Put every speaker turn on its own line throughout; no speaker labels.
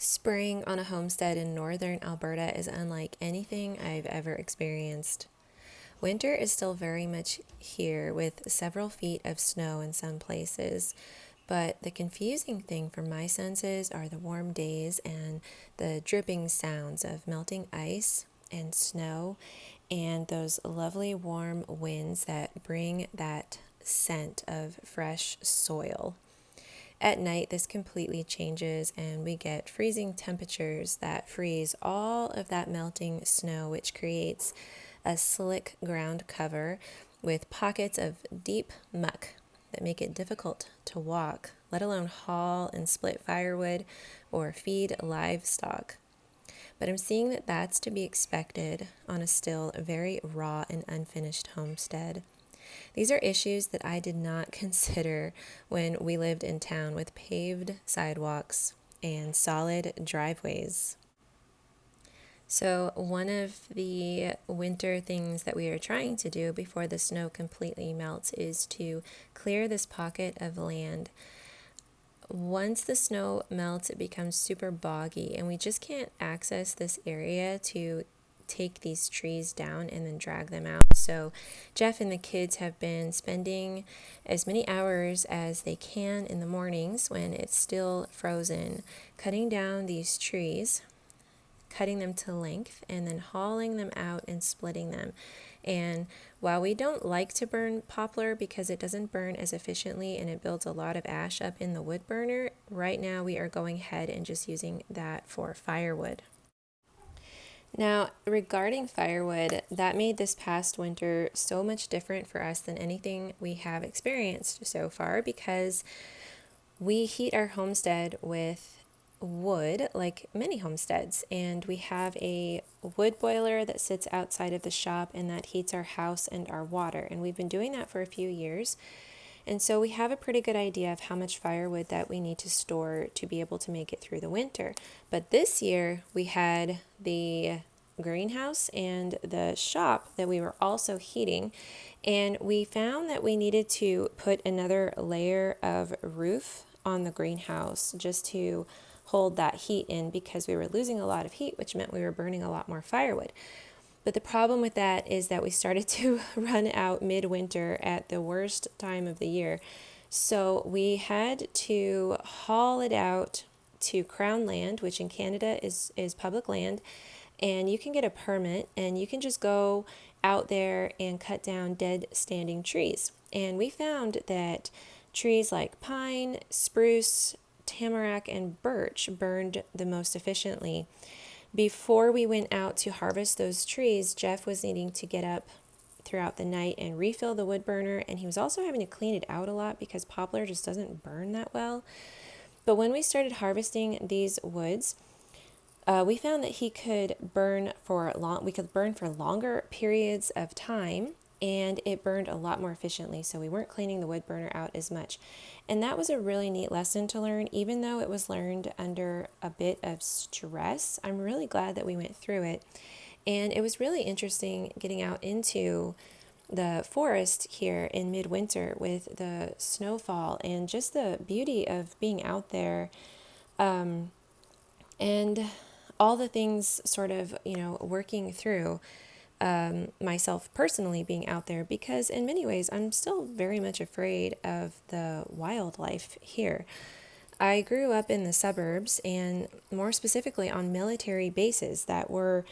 Spring on a homestead in northern Alberta is unlike anything I've ever experienced. Winter is still very much here with several feet of snow in some places, but the confusing thing for my senses are the warm days and the dripping sounds of melting ice and snow and those lovely warm winds that bring that scent of fresh soil. At night, this completely changes, and we get freezing temperatures that freeze all of that melting snow, which creates a slick ground cover with pockets of deep muck that make it difficult to walk, let alone haul and split firewood or feed livestock. But I'm seeing that that's to be expected on a still very raw and unfinished homestead. These are issues that I did not consider when we lived in town with paved sidewalks and solid driveways. So, one of the winter things that we are trying to do before the snow completely melts is to clear this pocket of land. Once the snow melts, it becomes super boggy, and we just can't access this area to take these trees down and then drag them out. So Geoff and the kids have been spending as many hours as they can in the mornings when it's still frozen, cutting down these trees, cutting them to length, and then hauling them out and splitting them. And while we don't like to burn poplar because it doesn't burn as efficiently and it builds a lot of ash up in the wood burner, right now we are going ahead and just using that for firewood. Now, regarding firewood, that made this past winter so much different for us than anything we have experienced so far because we heat our homestead with wood, like many homesteads, and we have a wood boiler that sits outside of the shop and that heats our house and our water. And we've been doing that for a few years. And so we have a pretty good idea of how much firewood that we need to store to be able to make it through the winter. But this year we had the greenhouse and the shop that we were also heating, and we found that we needed to put another layer of roof on the greenhouse just to hold that heat in because we were losing a lot of heat, which meant we were burning a lot more firewood. But the problem with that is that we started to run out midwinter at the worst time of the year. So we had to haul it out to Crown land, which in Canada is public land. And you can get a permit and you can just go out there and cut down dead standing trees. And we found that trees like pine, spruce, tamarack, and birch burned the most efficiently. Before we went out to harvest those trees, Geoff was needing to get up throughout the night and refill the wood burner, and he was also having to clean it out a lot because poplar just doesn't burn that well. But when we started harvesting these woods, we found that he could burn for we could burn for longer periods of time, and it burned a lot more efficiently, so we weren't cleaning the wood burner out as much. And that was a really neat lesson to learn, even though it was learned under a bit of stress. I'm really glad that we went through it. And it was really interesting getting out into the forest here in midwinter with the snowfall and just the beauty of being out there, and all the things sort of, working through myself personally being out there because in many ways I'm still very much afraid of the wildlife here. I grew up in the suburbs and more specifically on military bases that were,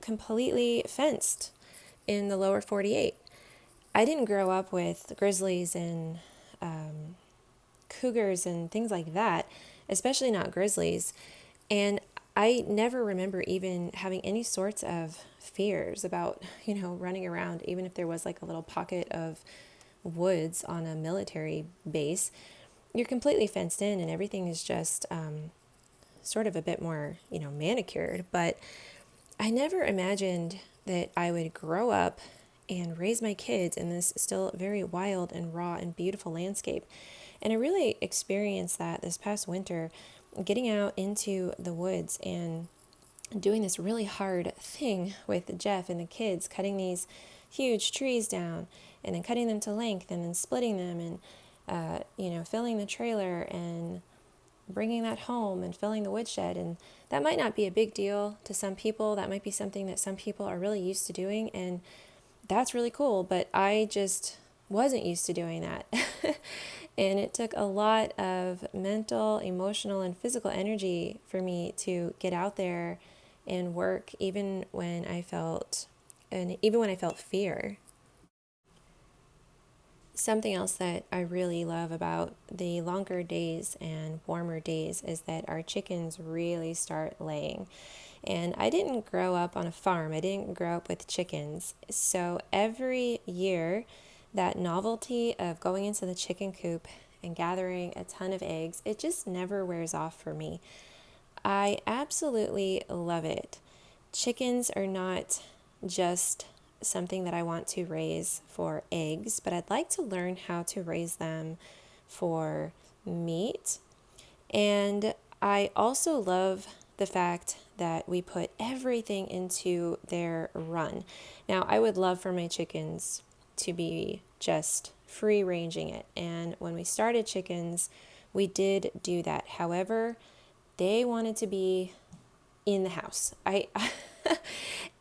completely fenced in the lower 48. I didn't grow up with grizzlies and cougars and things like that, especially not grizzlies. And I never remember even having any sorts of fears about, running around, even if there was like a little pocket of woods on a military base. You're completely fenced in and everything is just sort of a bit more, manicured. But I never imagined that I would grow up and raise my kids in this still very wild and raw and beautiful landscape. And I really experienced that this past winter, getting out into the woods and doing this really hard thing with Geoff and the kids, cutting these huge trees down and then cutting them to length and then splitting them and, filling the trailer and bringing that home and filling the woodshed. And that might not be a big deal to some people. That might be something that some people are really used to doing. And that's really cool. But I just wasn't used to doing that. And it took a lot of mental, emotional, and physical energy for me to get out there and work, even when I felt fear. Something else that I really love about the longer days and warmer days is that our chickens really start laying. And I didn't grow up on a farm, I didn't grow up with chickens. So every year, that novelty of going into the chicken coop and gathering a ton of eggs, it just never wears off for me. I absolutely love it. Chickens are not just something that I want to raise for eggs, but I'd like to learn how to raise them for meat. And I also love the fact that we put everything into their run. Now, I would love for my chickens to be just free ranging it. And when we started chickens, we did do that. However, they wanted to be in the house. I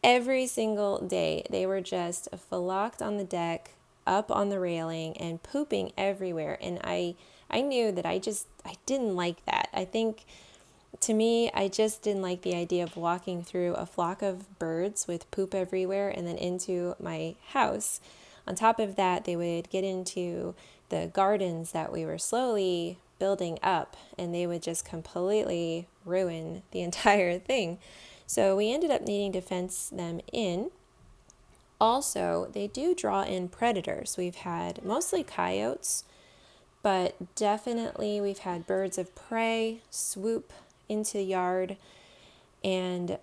every single day they were just flocked on the deck, up on the railing, and pooping everywhere. And I knew that I didn't like that. I think to me, I just didn't like the idea of walking through a flock of birds with poop everywhere and then into my house. On top of that, they would get into the gardens that we were slowly building up, and they would just completely ruin the entire thing. So we ended up needing to fence them in. Also, they do draw in predators. We've had mostly coyotes, but definitely we've had birds of prey swoop into the yard and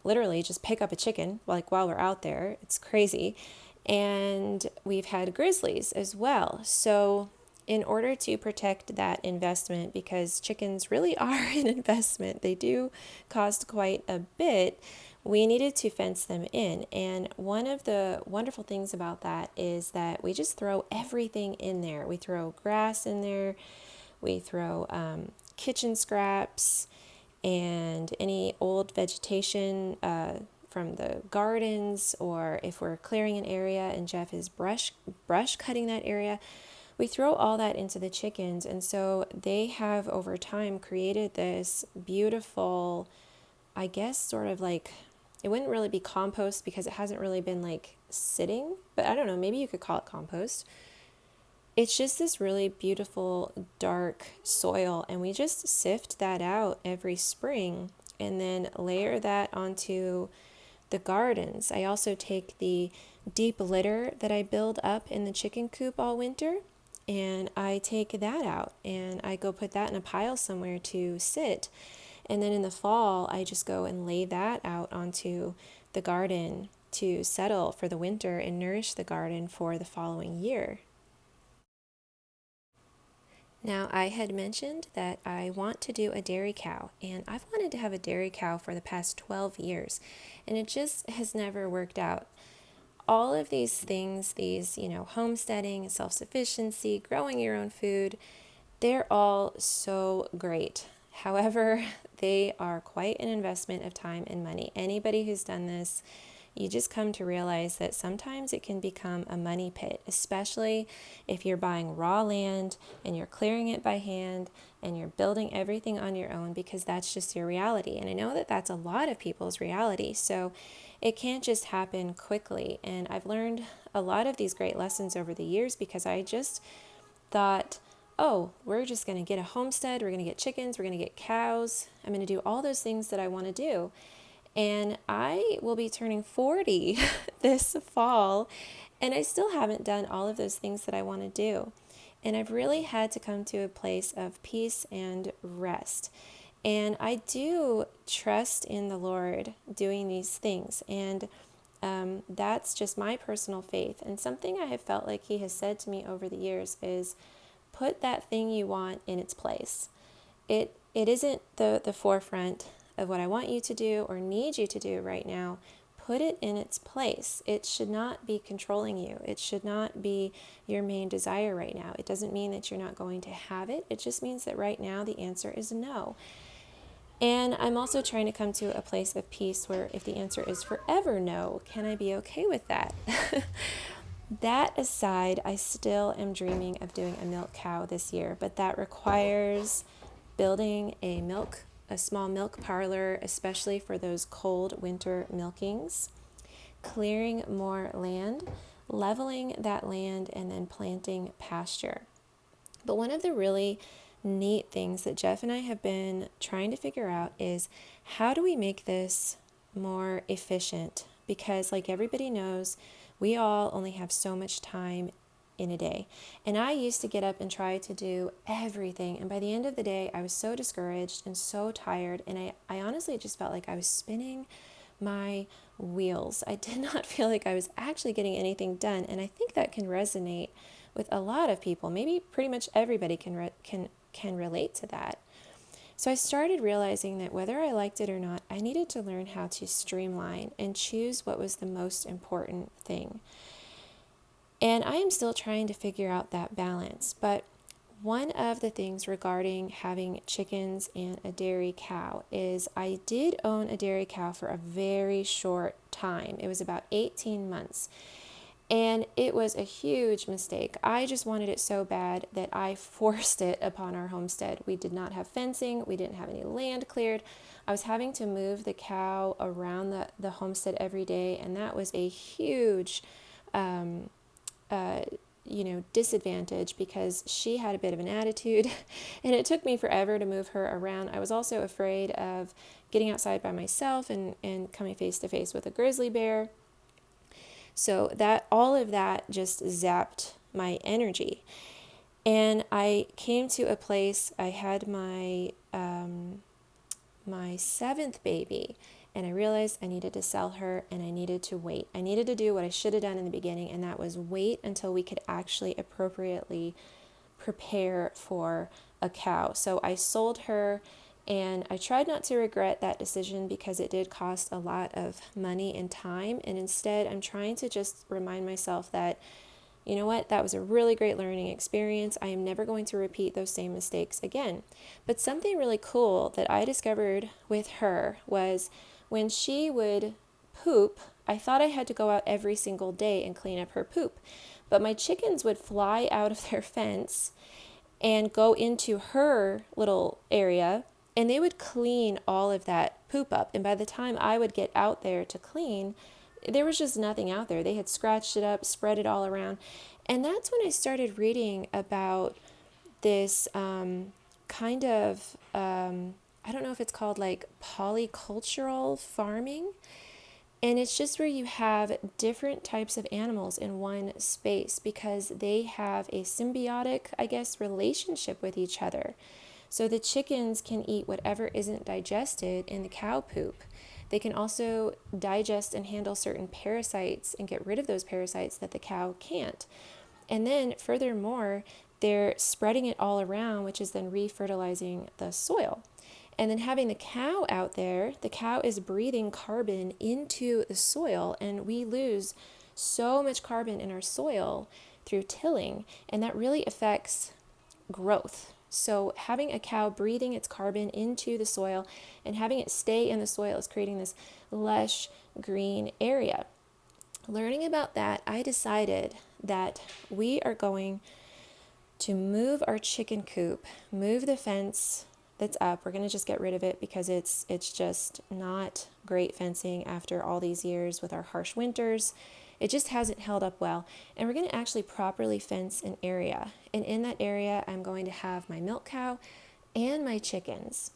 literally just pick up a chicken like while we're out there. It's crazy. And we've had grizzlies as well. So in order to protect that investment, because chickens really are an investment, they do cost quite a bit, we needed to fence them in. And one of the wonderful things about that is that we just throw everything in there. We throw grass in there, we throw kitchen scraps, and any old vegetation from the gardens, or if we're clearing an area and Geoff is brush cutting that area, we throw all that into the chickens. And so they have over time created this beautiful, I guess, sort of like, it wouldn't really be compost because it hasn't really been like sitting, but I don't know, maybe you could call it compost. It's just this really beautiful dark soil, and we just sift that out every spring and then layer that onto the gardens. I also take the deep litter that I build up in the chicken coop all winter, and I take that out and I go put that in a pile somewhere to sit. And then in the fall, I just go and lay that out onto the garden to settle for the winter and nourish the garden for the following year. Now, I had mentioned that I want to do a dairy cow, and I've wanted to have a dairy cow for the past 12 years, and it just has never worked out. All of these things, homesteading, self-sufficiency, growing your own food, they're all so great. However, they are quite an investment of time and money. Anybody who's done this, you just come to realize that sometimes it can become a money pit, especially if you're buying raw land and you're clearing it by hand and you're building everything on your own, because that's just your reality. And I know that that's a lot of people's reality. So it can't just happen quickly. And I've learned a lot of these great lessons over the years because I just thought, oh, we're just going to get a homestead, we're going to get chickens, we're going to get cows, I'm going to do all those things that I want to do. And I will be turning 40 this fall, and I still haven't done all of those things that I want to do. And I've really had to come to a place of peace and rest. And I do trust in the Lord doing these things. And that's just my personal faith. And something I have felt like He has said to me over the years is, put that thing you want in its place. It isn't the forefront of what I want you to do or need you to do right now. put it in its place. It should not be controlling you. It should not be your main desire right now. It doesn't mean that you're not going to have it. It just means that right now the answer is no. And I'm also trying to come to a place of peace where if the answer is forever no, can I be okay with that? That aside, I still am dreaming of doing a milk cow this year, but that requires building a small milk parlor, especially for those cold winter milkings, clearing more land, leveling that land, and then planting pasture. But one of the really neat things that Geoff and I have been trying to figure out is how do we make this more efficient? Because, like everybody knows, we all only have so much time in a day. And I used to get up and try to do everything. And by the end of the day, I was so discouraged and so tired. And I honestly just felt like I was spinning my wheels. I did not feel like I was actually getting anything done. And I think that can resonate with a lot of people. Maybe pretty much everybody can relate to that. So I started realizing that whether I liked it or not, I needed to learn how to streamline and choose what was the most important thing. And I am still trying to figure out that balance. But one of the things regarding having chickens and a dairy cow is I did own a dairy cow for a very short time. It was about 18 months. And it was a huge mistake. I just wanted it so bad that I forced it upon our homestead. We did not have fencing. We didn't have any land cleared. I was having to move the cow around the homestead every day, and that was a huge disadvantage because she had a bit of an attitude and it took me forever to move her around. I was also afraid of getting outside by myself and coming face to face with a grizzly bear. So that all of that just zapped my energy. And I came to a place, I had my seventh baby, and I realized I needed to sell her and I needed to wait. I needed to do what I should have done in the beginning, and that was wait until we could actually appropriately prepare for a cow. So I sold her, and I tried not to regret that decision because it did cost a lot of money and time. And instead, I'm trying to just remind myself that, you know what, that was a really great learning experience. I am never going to repeat those same mistakes again. But something really cool that I discovered with her was when she would poop, I thought I had to go out every single day and clean up her poop. But my chickens would fly out of their fence and go into her little area, and they would clean all of that poop up. And by the time I would get out there to clean, there was just nothing out there. They had scratched it up, spread it all around. And that's when I started reading about this I don't know if it's called like polycultural farming. And it's just where you have different types of animals in one space because they have a symbiotic, I guess, relationship with each other. So the chickens can eat whatever isn't digested in the cow poop. They can also digest and handle certain parasites and get rid of those parasites that the cow can't. And then furthermore, they're spreading it all around, which is then refertilizing the soil. And then having the cow out there, the cow is breathing carbon into the soil, and we lose so much carbon in our soil through tilling, and that really affects growth. So having a cow breathing its carbon into the soil and having it stay in the soil is creating this lush green area. Learning about that, I decided that we are going to move our chicken coop, move the fence that's up. We're going to just get rid of it because it's just not great fencing after all these years with our harsh winters. It just hasn't held up well. And we're going to actually properly fence an area. And in that area, I'm going to have my milk cow and my chickens.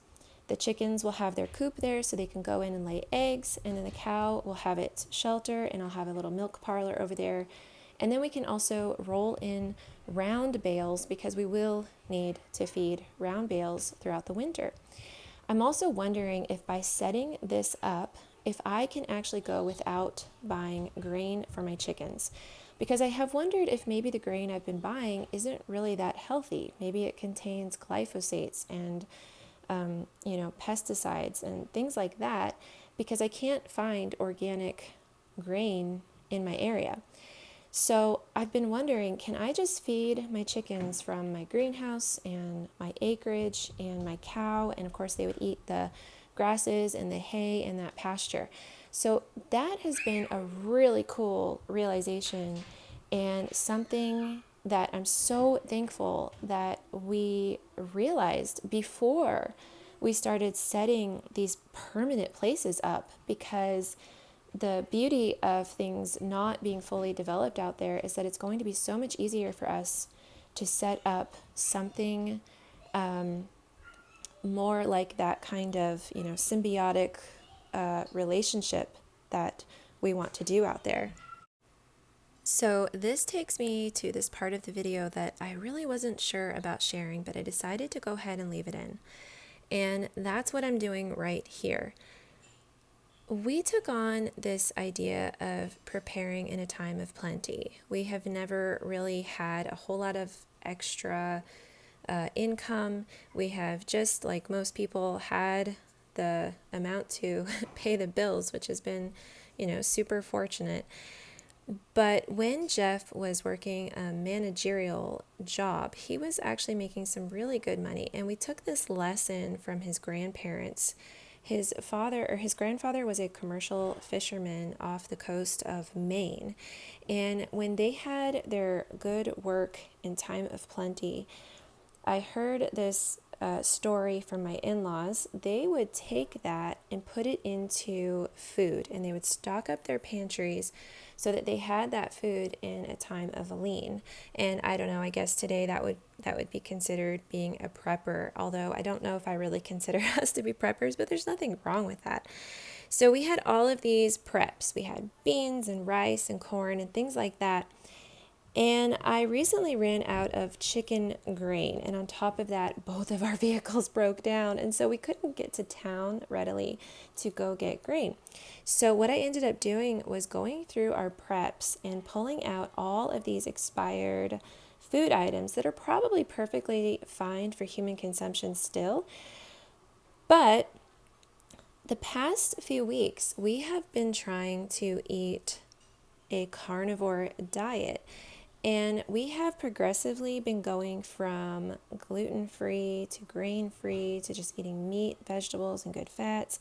The chickens will have their coop there so they can go in and lay eggs. And then the cow will have its shelter, and I'll have a little milk parlor over there. And then we can also roll in round bales because we will need to feed round bales throughout the winter. I'm also wondering if by setting this up, if I can actually go without buying grain for my chickens. Because I have wondered if maybe the grain I've been buying isn't really that healthy. Maybe it contains glyphosates and pesticides and things like that, because I can't find organic grain in my area. So I've been wondering, can I just feed my chickens from my greenhouse and my acreage and my cow? And of course, they would eat the grasses and the hay and that pasture. So that has been a really cool realization and something that I'm so thankful that we realized before we started setting these permanent places up, because the beauty of things not being fully developed out there is that it's going to be so much easier for us to set up something more like that kind of, symbiotic relationship that we want to do out there. So this takes me to this part of the video that I really wasn't sure about sharing, but I decided to go ahead and leave it in. And that's what I'm doing right here. We took on this idea of preparing in a time of plenty. We have never really had a whole lot of extra income. We have, just like most people, had the amount to pay the bills, which has been, super fortunate. But when Geoff was working a managerial job, he was actually making some really good money. And we took this lesson from his grandparents. His grandfather was a commercial fisherman off the coast of Maine. And when they had their good work in time of plenty, I heard this story from my in-laws. They would take that and put it into food, and they would stock up their pantries so that they had that food in a time of lean. And I don't know, I guess today that would be considered being a prepper, although I don't know if I really consider us to be preppers, but there's nothing wrong with that. So we had all of these preps. We had beans and rice and corn and things like that. And I recently ran out of chicken grain, and on top of that, both of our vehicles broke down, and so we couldn't get to town readily to go get grain. So what I ended up doing was going through our preps and pulling out all of these expired food items that are probably perfectly fine for human consumption still. But the past few weeks, we have been trying to eat a carnivore diet. And we have progressively been going from gluten-free to grain-free to just eating meat, vegetables, and good fats.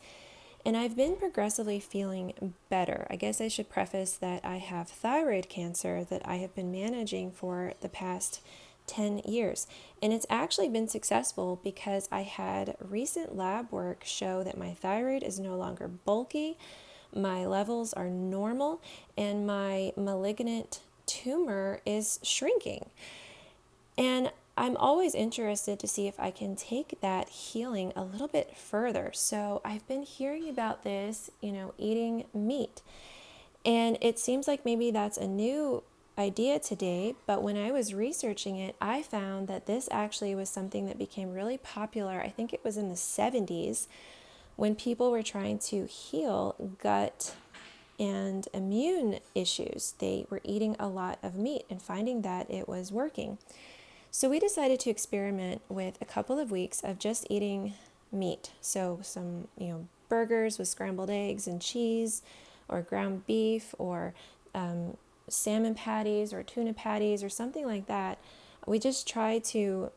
And I've been progressively feeling better. I guess I should preface that I have thyroid cancer that I have been managing for the past 10 years. And it's actually been successful because I had recent lab work show that my thyroid is no longer bulky, my levels are normal, and my malignant tumor is shrinking. And I'm always interested to see if I can take that healing a little bit further. So I've been hearing about this, eating meat. And it seems like maybe that's a new idea today, but when I was researching it, I found that this actually was something that became really popular. I think it was in the 70s when people were trying to heal gut and immune issues. They were eating a lot of meat and finding that it was working. So we decided to experiment with a couple of weeks of just eating meat. So some, burgers with scrambled eggs and cheese, or ground beef, or salmon patties or tuna patties or something like that. We just tried to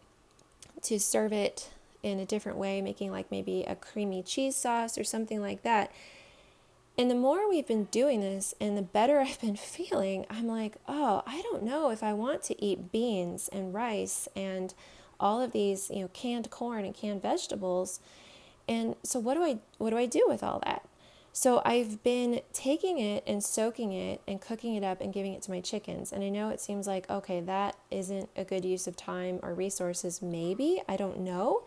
serve it in a different way, making like maybe a creamy cheese sauce or something like that. And the more we've been doing this and the better I've been feeling, I'm like, oh, I don't know if I want to eat beans and rice and all of these, canned corn and canned vegetables. And so what do I do with all that? So I've been taking it and soaking it and cooking it up and giving it to my chickens. And I know it seems like, okay, that isn't a good use of time or resources, maybe, I don't know.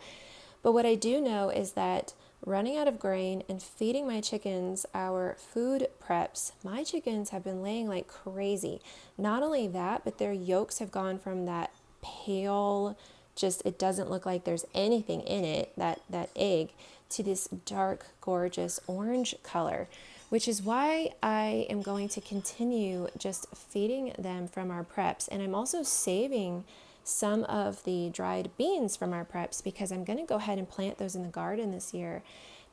But what I do know is that running out of grain and feeding my chickens our food preps, my chickens have been laying like crazy. Not only that, but their yolks have gone from that pale, just it doesn't look like there's anything in it, that egg, to this dark, gorgeous orange color, which is why I am going to continue just feeding them from our preps. And I'm also saving some of the dried beans from our preps because I'm going to go ahead and plant those in the garden this year,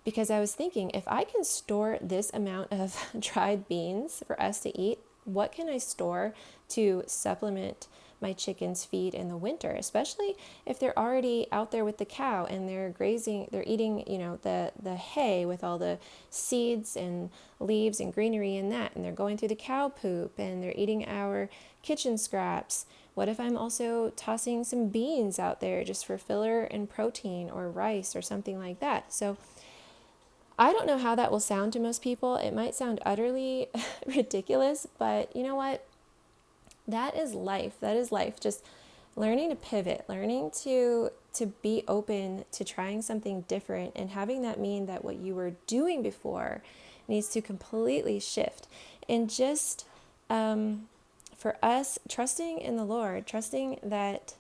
because I was thinking, if I can store this amount of dried beans for us to eat, what can I store to supplement my chickens' feed in the winter, especially if they're already out there with the cow and they're grazing, they're eating, the hay with all the seeds and leaves and greenery in that, and they're going through the cow poop and they're eating our kitchen scraps. What if I'm also tossing some beans out there just for filler and protein, or rice or something like that? So I don't know how that will sound to most people. It might sound utterly ridiculous, but you know what? That is life. That is life. Just learning to pivot, learning to be open to trying something different, and having that mean that what you were doing before needs to completely shift. And just for us, trusting in the Lord, trusting that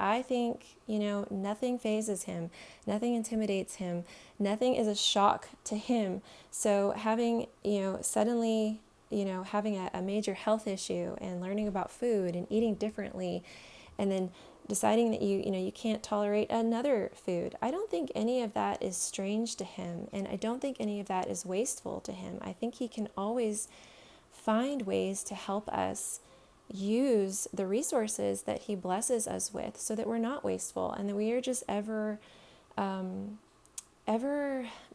I think, nothing phases him, nothing intimidates him, nothing is a shock to him. So having, suddenly, having a major health issue and learning about food and eating differently, and then deciding that you can't tolerate another food. I don't think any of that is strange to him, and I don't think any of that is wasteful to him. I think he can always find ways to help us use the resources that he blesses us with, so that we're not wasteful, and that we are just ever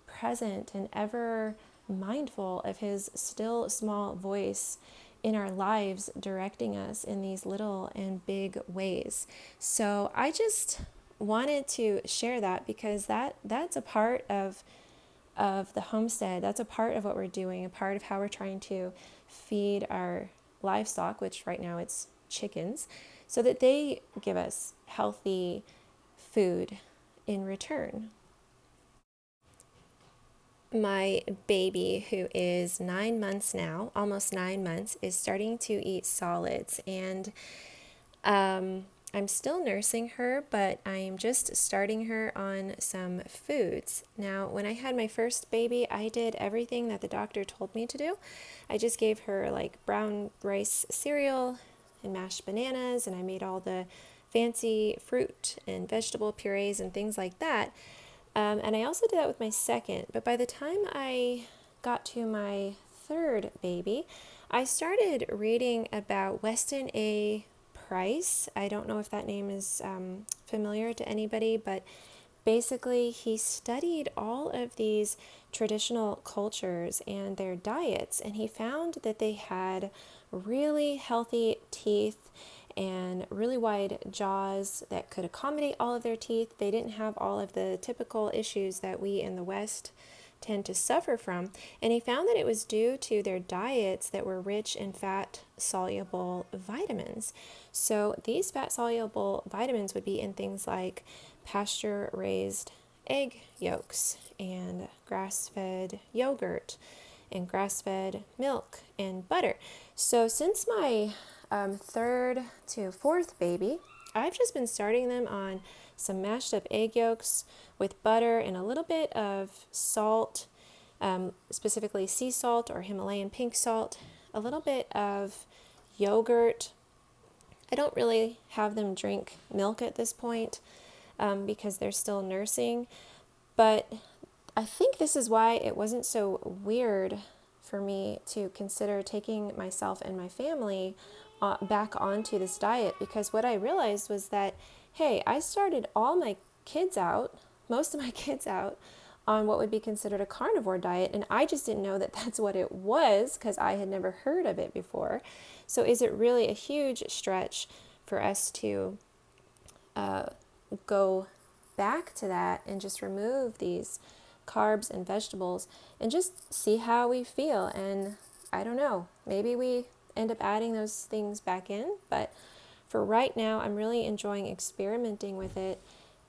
present and ever mindful of his still small voice in our lives, directing us in these little and big ways. So I just wanted to share that, because that's a part of the homestead. That's a part of what we're doing, a part of how we're trying to feed our livestock, which right now it's chickens, so that they give us healthy food in return. My baby, who is 9 months now, almost 9 months, is starting to eat solids, and I'm still nursing her, but I'm just starting her on some foods. Now, when I had my first baby, I did everything that the doctor told me to do. I just gave her like brown rice cereal and mashed bananas, and I made all the fancy fruit and vegetable purees and things like that. And I also did that with my second, but by the time I got to my third baby, I started reading about Weston A. Price. I don't know if that name is familiar to anybody, but basically he studied all of these traditional cultures and their diets, and he found that they had really healthy teeth and really wide jaws that could accommodate all of their teeth. They didn't have all of the typical issues that we in the West tend to suffer from. And he found that it was due to their diets that were rich in fat-soluble vitamins. So these fat-soluble vitamins would be in things like pasture-raised egg yolks and grass-fed yogurt and grass-fed milk and butter. So since my third to fourth baby, I've just been starting them on some mashed up egg yolks with butter and a little bit of salt, specifically sea salt or Himalayan pink salt, a little bit of yogurt. I don't really have them drink milk at this point because they're still nursing, but I think this is why it wasn't so weird for me to consider taking myself and my family back onto this diet, because what I realized was that, hey, I started all my kids out, most of my kids out, on what would be considered a carnivore diet, and I just didn't know that that's what it was because I had never heard of it before. So is it really a huge stretch for us to go back to that and just remove these carbs and vegetables and just see how we feel? And I don't know, maybe we end up adding those things back in, but for right now, I'm really enjoying experimenting with it,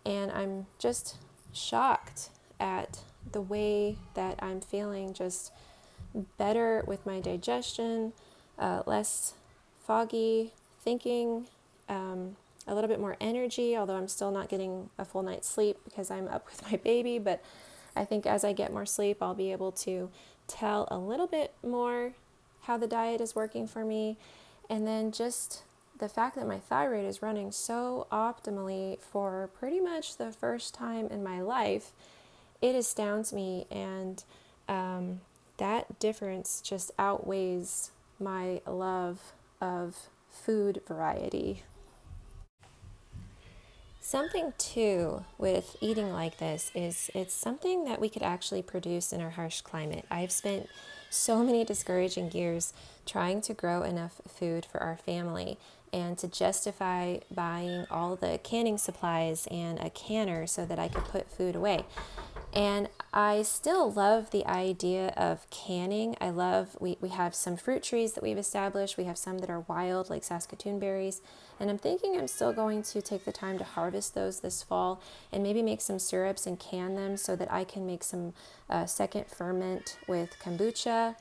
and I'm just shocked at the way that I'm feeling just better with my digestion, less foggy thinking, a little bit more energy, although I'm still not getting a full night's sleep because I'm up with my baby. But I think as I get more sleep, I'll be able to tell a little bit more how the diet is working for me. And then just the fact that my thyroid is running so optimally for pretty much the first time in my life it astounds me, and that difference just outweighs my love of food variety. Something too with eating like this is it's something that we could actually produce in our harsh climate. I've spent so many discouraging years trying to grow enough food for our family and to justify buying all the canning supplies and a canner so that I could put food away. And I still love the idea of canning. We have some fruit trees that we've established. We have some that are wild, like Saskatoon berries. And I'm thinking I'm still going to take the time to harvest those this fall and maybe make some syrups and can them so that I can make some second ferment with kombucha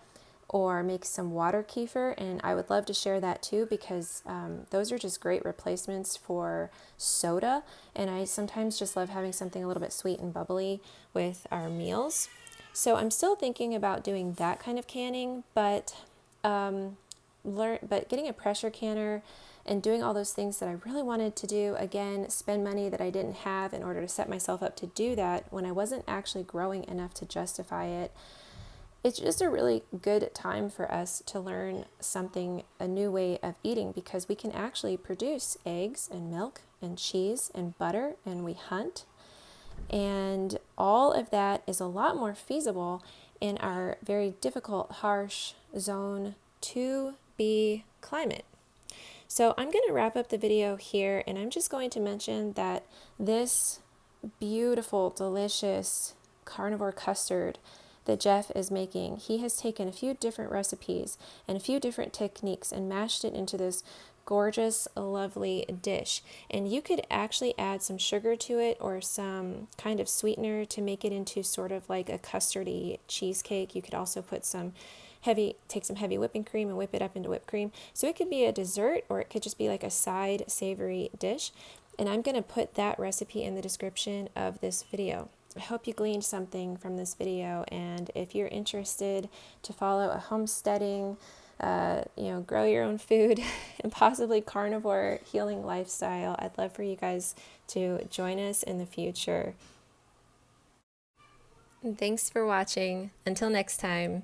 or make some water kefir. And I would love to share that too, because those are just great replacements for soda. And I sometimes just love having something a little bit sweet and bubbly with our meals. So I'm still thinking about doing that kind of canning, but getting a pressure canner and doing all those things that I really wanted to do, again, spend money that I didn't have in order to set myself up to do that when I wasn't actually growing enough to justify it. It's just a really good time for us to learn something, a new way of eating, because we can actually produce eggs and milk and cheese and butter, and we hunt. And all of that is a lot more feasible in our very difficult, harsh zone 2B climate. So I'm going to wrap up the video here, and I'm just going to mention that this beautiful, delicious carnivore custard that Geoff is making, he has taken a few different recipes and a few different techniques and mashed it into this gorgeous, lovely dish. And you could actually add some sugar to it or some kind of sweetener to make it into sort of like a custardy cheesecake. You could also put take some heavy whipping cream and whip it up into whipped cream. So it could be a dessert, or it could just be like a side savory dish. And I'm going to put that recipe in the description of this video. I hope you gleaned something from this video, and if you're interested to follow a homesteading, grow your own food and possibly carnivore healing lifestyle, I'd love for you guys to join us in the future. And thanks for watching. Until next time.